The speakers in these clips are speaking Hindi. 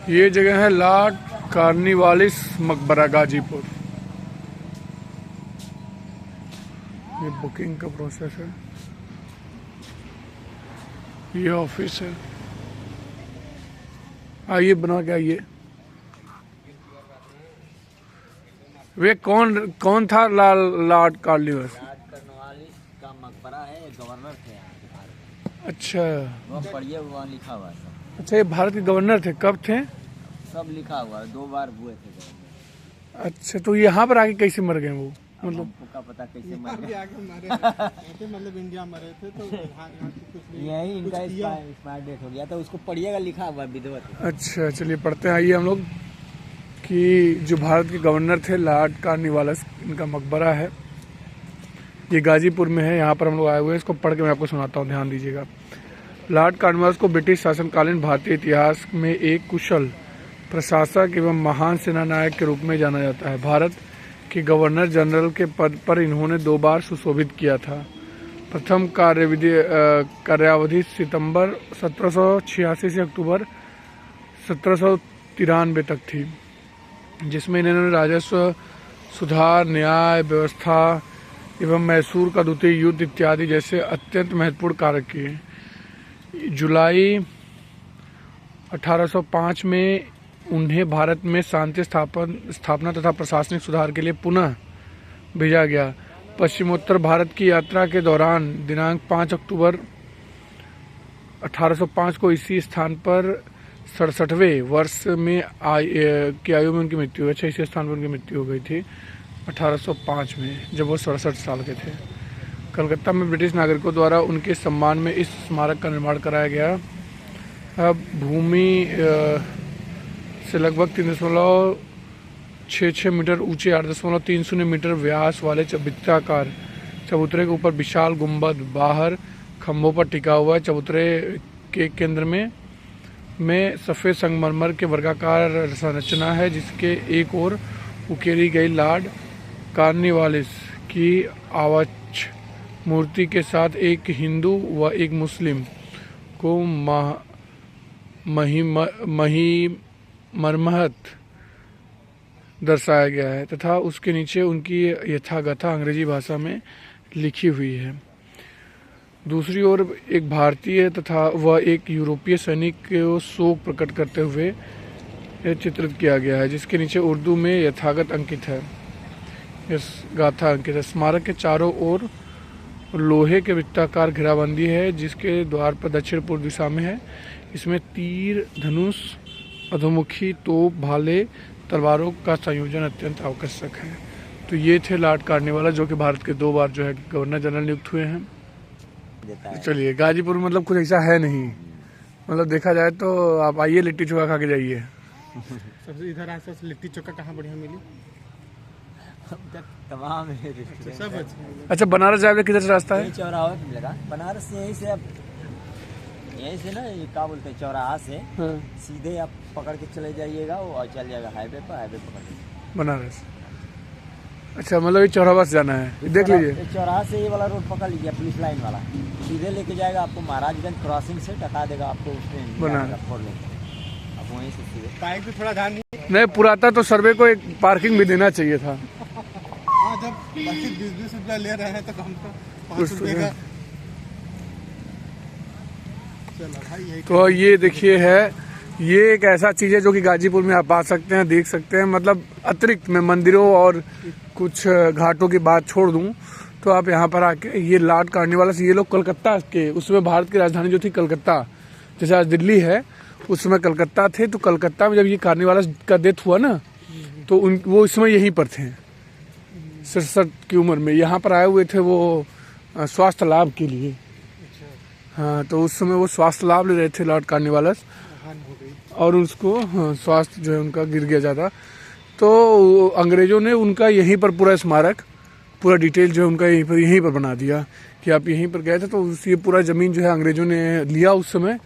ये जगह है लॉर्ड कार्नवालिस मकबरा गाजीपुर। ये बुकिंग का प्रोसेस है, ये ऑफिस है। आइए बना के आइए। वे कौन था लॉर्ड कार्नवालिस? कार्नवालिस का मकबरा है, गवर्नर थे यहाँ के भारत। अच्छा, वह पढ़िए, वहाँ लिखा हुआ है सब। अच्छा, ये भारत के गवर्नर थे, कब थे? सब लिखा हुआ है, 2 बार हुए थे गवर्नर। अच्छा, तो यहाँ पर आके कैसे मर गए वो? मतलब हमको क्या पता कैसे मर गए। आगे मरे थे, मतलब इंडिया मरे थे तो यही इनका एक्सपायर डेट हो गया, तो उसको पढ़िएगा, लिखा हुआ है विधिवत। अच्छा, चलिए पढ़ते हैं। आइए हम लोग कि जो भारत के गवर्नर थे लॉर्ड कार्नवालिस, इनका मकबरा है, ये गाजीपुर में है। यहाँ पर हम लोग आए हुए हैं, इसको पढ़ के मैं आपको सुनाता हूँ, ध्यान दीजिएगा। लॉर्ड कार्नवालिस को ब्रिटिश शासनकालीन भारतीय इतिहास में एक कुशल प्रशासक एवं महान सेनानायक के रूप में जाना जाता है। भारत के गवर्नर जनरल के पद पर इन्होंने 2 बार सुशोभित किया था। प्रथम कार्यावधि सितंबर 1786 से अक्टूबर 1793 तक थी, जिसमें इन्होंने राजस्व सुधार, न्याय व्यवस्था एवं मैसूर का द्वितीय युद्ध इत्यादि जैसे अत्यंत महत्वपूर्ण कार्य किए। जुलाई 1805 में उन्हें भारत में शांति स्थापना तथा प्रशासनिक सुधार के लिए पुनः भेजा गया। पश्चिमोत्तर भारत की यात्रा के दौरान दिनांक 5 अक्टूबर 1805 को इसी स्थान पर 67वें वर्ष में की आयु में उनकी मृत्यु हुई। इसी स्थान पर उनकी मृत्यु हो गई थी 1805 में, जब वो 67 साल के थे। कलकत्ता में ब्रिटिश नागरिकों द्वारा उनके सम्मान में इस स्मारक का निर्माण कराया गया। अब भूमि से लगभग 3.66 मीटर ऊंचे 8.30 मीटर व्यास वाले वृत्ताकार चबूतरे के ऊपर विशाल गुंबद बाहर खंभों पर टिका हुआ है। चबूतरे के केंद्र में सफ़ेद संगमरमर के वर्गाकार संरचना है, जिसके एक ओर उकेरी गई लॉर्ड कार्नवालिस की आवाज मूर्ति के साथ एक हिंदू व एक मुस्लिम को मरमहत दर्शाया गया है तथा उसके नीचे उनकी यथागाथा अंग्रेजी भाषा में लिखी हुई है। दूसरी ओर एक भारतीय तथा व एक यूरोपीय सैनिक को शोक प्रकट करते हुए चित्रित किया गया है, जिसके नीचे उर्दू में यथागत अंकित है, इस गाथा अंकित है। स्मारक के चारों ओर लोहे के वृत्ताकार घेराबंदी है, जिसके द्वार पर दक्षिण पूर्व दिशा में है। इसमें तीर, धनुष, अधोमुखी तोप, भाले, तलवारों का संयोजन अत्यंत आकर्षक है। तो ये थे लॉर्ड कार्नवालिस, जो कि भारत के 2 बार जो है गवर्नर जनरल नियुक्त हुए हैं। चलिए, गाजीपुर में मतलब कुछ ऐसा है नहीं, मतलब देखा जाए तो आप आइए, लिट्टी चोखा खा के जाइए। सबसे इधर आसपास लिट्टी चोखा कहाँ बढ़िया मिली? तमाम सब अच्छा, बनारस जाए किधर से रास्ता है? चौराहा मिलेगा बनारस से, यहीं से ना, ये क्या बोलते हैं, चौराहा से सीधे आप पकड़ के चले जाइएगा और चल जाएगा हाईवे पकड़ के बनारस। अच्छा, मतलब ये चौराहा से जाना है, देख लीजिए। चौराहा से ये वाला रोड पकड़ लीजिए, पुलिस लाइन वाला, सीधे लेके जाएगा आपको महाराजगंज क्रॉसिंग से टका देगा आपको उसमें बनारस। आप वहीं से सीधे बाइक पे थोड़ा ध्यान नहीं पुराता तो सर्वे को एक पार्किंग भी देना चाहिए था। हाँ, जब 20-20 रुपया ले रहे हैं तो कम से कम 5 रुपये का। तो ये देखिए है, ये एक ऐसा चीज़ है जो कि गाजीपुर में आप आ सकते हैं, देख सकते हैं। मतलब अतिरिक्त मैं मंदिरों और कुछ घाटों की बात छोड़ दूं तो आप यहाँ पर आके, ये लॉर्ड कार्नवालिस, ये लोग कलकत्ता के, उसमें भारत की राजधानी जो थी कलकत्ता, जैसे आज दिल्ली है, उस समय कलकत्ता थे। तो कलकत्ता में जब ये कार्नवालिस का डेथ हुआ ना, तो वो इस समय यहीं पर थे, 67 की उम्र में यहाँ पर आए हुए थे वो स्वास्थ्य लाभ के लिए। हाँ, तो उस समय वो स्वास्थ्य लाभ ले रहे थे लॉर्ड कार्नवालिस, और उसको स्वास्थ्य जो है उनका गिर गया ज़्यादा। तो अंग्रेज़ों ने उनका यहीं पर पूरा स्मारक, पूरा डिटेल जो है उनका यहीं पर बना दिया कि आप यहीं पर गए थे। तो ये पूरा ज़मीन जो है अंग्रेज़ों ने लिया उस समय,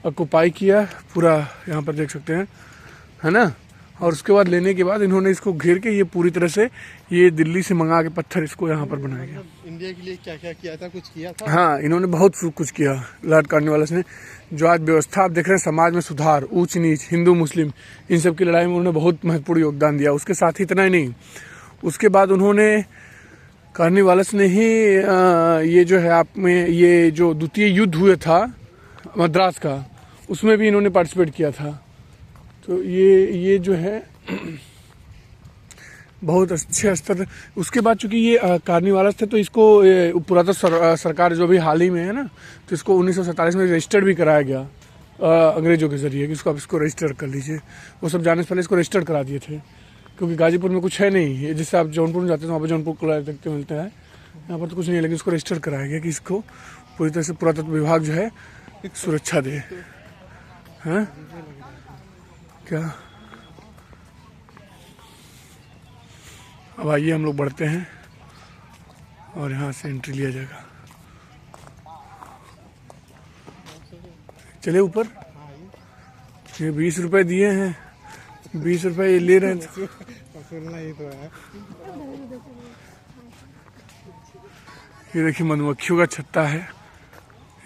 ऑक्युपाई किया पूरा, यहाँ पर देख सकते हैं, है ना। और उसके बाद लेने के बाद इन्होंने इसको घेर के ये पूरी तरह से ये दिल्ली से मंगा के पत्थर इसको यहाँ पर बनाया गया। इंडिया के लिए क्या क्या किया था, कुछ किया था? हाँ, इन्होंने बहुत कुछ किया लॉर्ड कॉर्नवालिस ने। जो आज व्यवस्था आप देख रहे हैं, समाज में सुधार, ऊंच नीच, हिंदू मुस्लिम, इन सब की लड़ाई में उन्होंने बहुत महत्वपूर्ण योगदान दिया। उसके साथ ही इतना ही नहीं, उसके बाद उन्होंने कॉर्नवालिस ने ही ये जो है आप में ये जो द्वितीय युद्ध हुए था मद्रास का, उसमें भी इन्होंने पार्टिसिपेट किया था। तो ये जो है बहुत अच्छे स्तर। उसके बाद चूंकि ये कॉर्नवालिस थे तो इसको पुरातत्व सरकार जो भी हाल ही में है ना, तो इसको 1947 में रजिस्टर्ड भी कराया गया अंग्रेजों के जरिए कि इसको आप इसको रजिस्टर कर लीजिए। वो सब जाने से पहले इसको रजिस्टर्ड करा दिए थे, क्योंकि गाजीपुर में कुछ है नहीं। जैसे आप जौनपुर में जाते हैं वहाँ पर जौनपुर कलर देखते मिलता है, यहाँ पर तो कुछ नहीं है, लेकिन इसको रजिस्टर कराया गया कि इसको पूरी तरह से पुरातत्व विभाग जो है सुरक्षा दे। हैं क्या? अब आइए हम लोग बढ़ते हैं और यहाँ से एंट्री लिया जाएगा। चले ऊपर। ये 20 रुपए दिए हैं, 20 रुपए ये ले रहे हैं। ही तो है। ये देखिए मधुमक्खियों का छत्ता है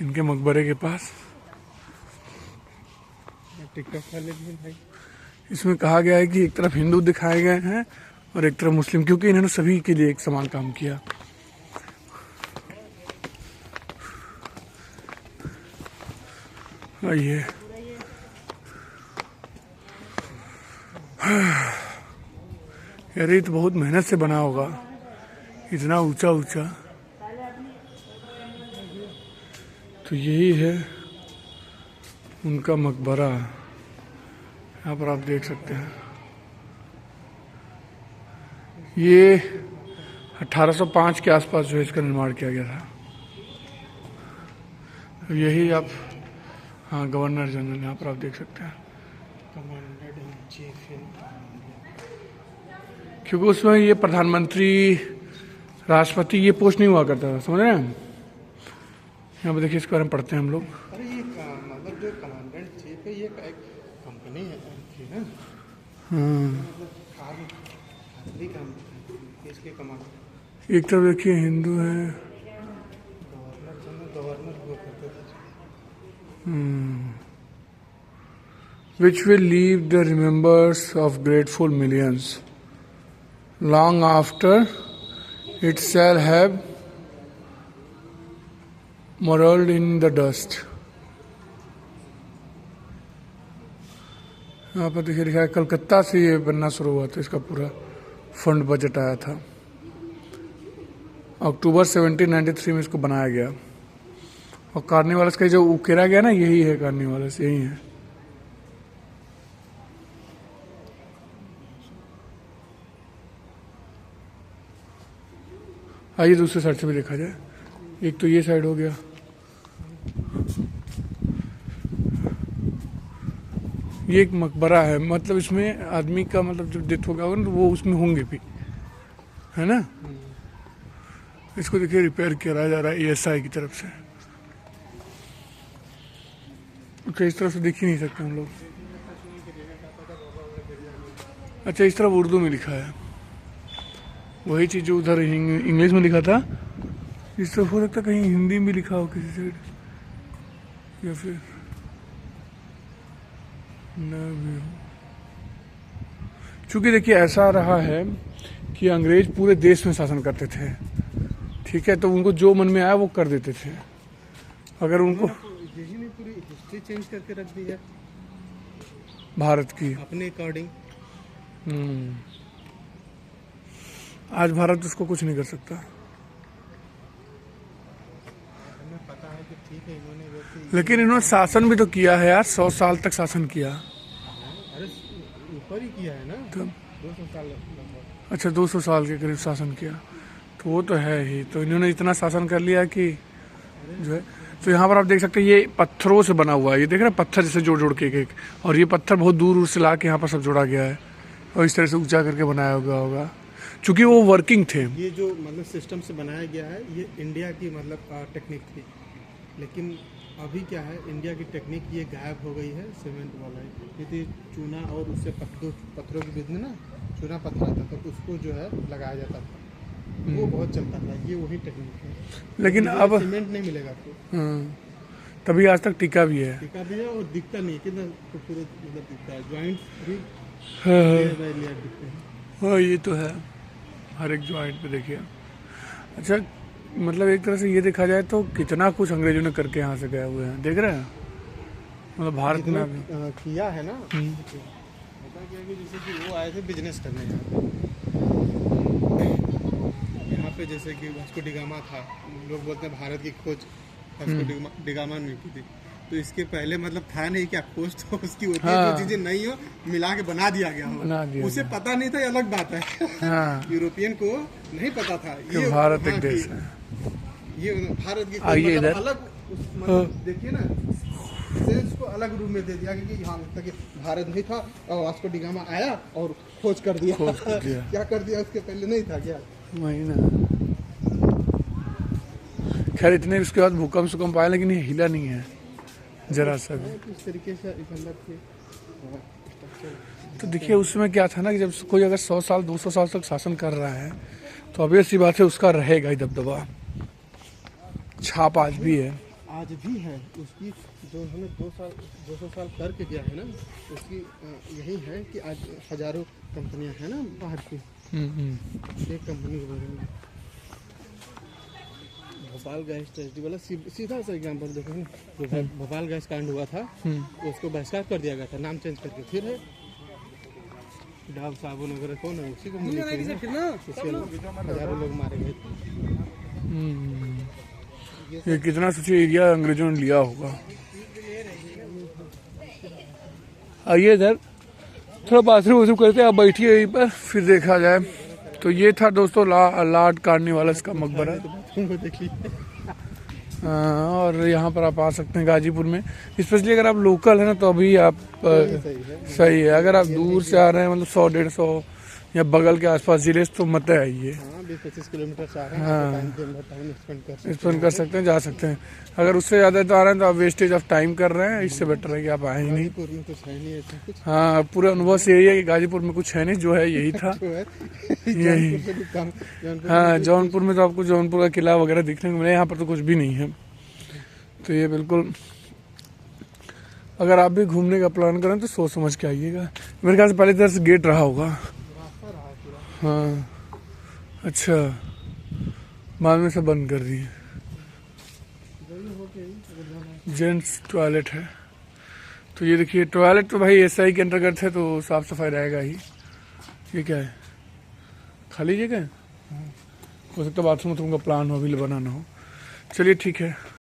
इनके मकबरे के पास। टिकटॉक वाले भी भाई, इसमें कहा गया है कि एक तरफ हिंदू दिखाए गए हैं और एक तरफ मुस्लिम, क्योंकि इन्होंने सभी के लिए एक समान काम किया। आइए, यार ये तो बहुत मेहनत से बना होगा, इतना ऊंचा ऊंचा। तो यही है उनका मकबरा, यहाँ पर आप देख सकते हैं। ये 1805 के आसपास जो है इसका निर्माण किया गया था। यही आप, हाँ, गवर्नर जनरल यहाँ पर आप देख सकते हैं, कमांडर इन चीफ। क्योंकि उसमें ये प्रधानमंत्री, राष्ट्रपति, ये पोस्ट नहीं हुआ करता था, समझ रहे हैं। यहाँ पर देखिए, इसके बारे में पढ़ते हैं हम लोग। अरे ये मतलब जो कमांडेंट चीफ है, ये एक कंपनी है ना? खाली काम इसके कमांडर। एक तरफ देखिए हिंदू है, गवर्नर हुआ करते थे। which will leave the remembrance of grateful millions long after it shall have marred in the dust। यहाँ पर देखिए लिखा है कलकत्ता से ये बनना शुरू हुआ था, इसका पूरा फंड बजट आया था। अक्टूबर 1793 में इसको बनाया गया। और कॉर्नवालिस का जो उकेरा गया ना, यही है कॉर्नवालिस, यही है। आइए दूसरे साइड से भी देखा जाए। एक तो ये साइड हो गया, ये एक मकबरा है, मतलब इसमें आदमी का मतलब जब डेथ होगा तो वो उसमें होंगे भी, है ना। इसको देखिए रिपेयर किया जा रहा है ESI की तरफ से। अच्छा, इस तरफ से देख ही नहीं सकते हम लोग। अच्छा, इस तरफ उर्दू में लिखा है, वही चीज़ जो उधर इंग्लिश में लिखा था, इस तरफ हो सकता है कहीं हिंदी में लिखा हो किसी साइड, या फिर न भी हो। चूँकि देखिए ऐसा रहा है कि अंग्रेज पूरे देश में शासन करते थे, ठीक है, तो उनको जो मन में आया वो कर देते थे। अगर उनको यही ने पूरी हिस्ट्री चेंज करके रख दी है भारत की अपने अकॉर्डिंग। आज भारत उसको कुछ नहीं कर सकता। हमें पता है कि ठीक है इन्होंने लेकिन इन्होंने शासन भी तो किया है यार, 100 साल तक शासन किया। अरे ऊपर ही किया है ना, 200 साल लगभग। अच्छा, 200 साल के करीब शासन किया, तो वो तो है ही। तो इन्होंने इतना शासन कर लिया कि जो है। तो यहाँ पर आप देख सकते हैं ये पत्थरों से बना हुआ है, ये देख रहे हैं पत्थर जैसे जोड़ जोड़ के एक, और ये पत्थर बहुत दूर दूर से ला के यहाँ पर सब जोड़ा गया है और इस तरह से ऊंचा करके बनाया होगा चूंकि वो वर्किंग थे। ये जो मतलब सिस्टम से बनाया गया है, ये इंडिया की मतलब टेक्निक थी, लेकिन अभी क्या है, इंडिया की टेक्निक ये गायब हो गई है सीमेंट वाला, क्योंकि चूना और उससे पत्थरों के बीच में ना चूना पत्थर आता था, तो उसको जो है लगाया जाता था, वो बहुत चलता था। ये वही टेक्निक है, लेकिन अब सीमेंट नहीं मिलेगा आपको। तभी आज तक टिका भी है। टिका भी है और दिखता नहीं, कितना खूबसूरत मतलब दिखता है, ज्वाइंट्स भी हाँ लेयर बाय लेयर दिखते हैं। हाँ, ये तो है, हर एक ज्वाइंट पे देखिए। अच्छा, मतलब एक तरह से ये देखा जाए तो कितना कुछ अंग्रेजों ने करके यहाँ से गए हुए हैं, देख रहे हैं, मतलब भारत में अभी किया है ना। होता क्या है कि जैसे कि वो आए थे बिजनेस करने यहाँ पे जैसे कि वास्को डिगामा था, लोग बोलते हैं भारत की खोज वास्को डिगामा ने की थी, तो इसके पहले मतलब था नहीं क्या खोज, तो उसकी होती है जो चीजें नहीं हो मिला के बना दिया गया हो, उसे पता नहीं था, ये अलग बात है। यूरोपियन को नहीं पता था ये भारत एक देश है, ये भारत की आइए इधर अलग देखिए ना, सेंस को अलग रूप में दे दिया कि यहाँ तक कि भारत नहीं था और वास्को डिगामा आया और खोज कर दिया। क्या कर दिया, उसके पहले नहीं था क्या, वही ना। खैर इतने उसके बाद भूकंप सुकंप आया, लेकिन ये हिला नहीं है जरा सा भी। इस तरीके से तो देखिए उसमें क्या था ना कि जब कोई अगर 100 साल 200 साल तक शासन कर रहा है तो ऑब्वियस सी बात है उसका रहेगा ही दबदबा, छाप आज भी है। आज भी है उसकी, जो उन्होंने 200 साल करके गया है ना, उसकी यही है कि आज हजारों कंपनियां हैं ना बाहर की। एक कंपनी के बारे में भोपाल गैस ट्रेजडी वाला सीधा सा एग्जाम्पल देखो, जो भोपाल गैस कांड हुआ था उसको बहिष्कार कर दिया गया था, नाम चेंज करके, फिर है डाव साबुन वगैरह कौन है, उसी को हजारों लोग मारे गए थे। ये कितना सोचिए एरिया अंग्रेजों ने लिया होगा। आइए इधर थोड़ा बाथरूम वाथरूम करते हैं, आप बैठिए यहीं पर, फिर देखा जाए। तो ये था दोस्तों लॉर्ड कॉर्नवालिस का मकबरा। और यहाँ पर आप आ सकते हैं गाजीपुर में, स्पेशली अगर आप लोकल है ना तो अभी आप सही है। अगर आप दूर से आ रहे हैं मतलब 100-150 या बगल के आसपास जिले तो मत आइए, 20-25 किलोमीटर से आ रहे हैं, टाइम स्पेंड कर सकते हैं, जा सकते हैं। अगर उससे ज़्यादा तो आ रहे हैं तो आप वेस्टेज ऑफ टाइम कर रहे हैं, इससे बेटर है कि आप आए ही नहीं। हाँ, पूरे अनुभव से यही है कि गाजीपुर में कुछ है नहीं, जो है यही था यही। हाँ, जौनपुर में तो आपको जौनपुर का किला वगैरह दिखने को मिले, यहाँ पर तो कुछ भी नहीं है। तो ये बिल्कुल, अगर आप भी घूमने का प्लान करें तो सोच समझ के आइएगा। मेरे ख्याल से पहले इधर से गेट रहा होगा। हाँ अच्छा, बाद में से बंद कर दिए। जेंट्स टॉयलेट है, तो ये देखिए टॉयलेट तो भाई एसआई के अंतर्गत है तो साफ सफाई रहेगा ही। ये क्या है, खाली जगह है, हो सकता है बाथरूम का प्लान हो, अभी बनाना हो। चलिए ठीक है।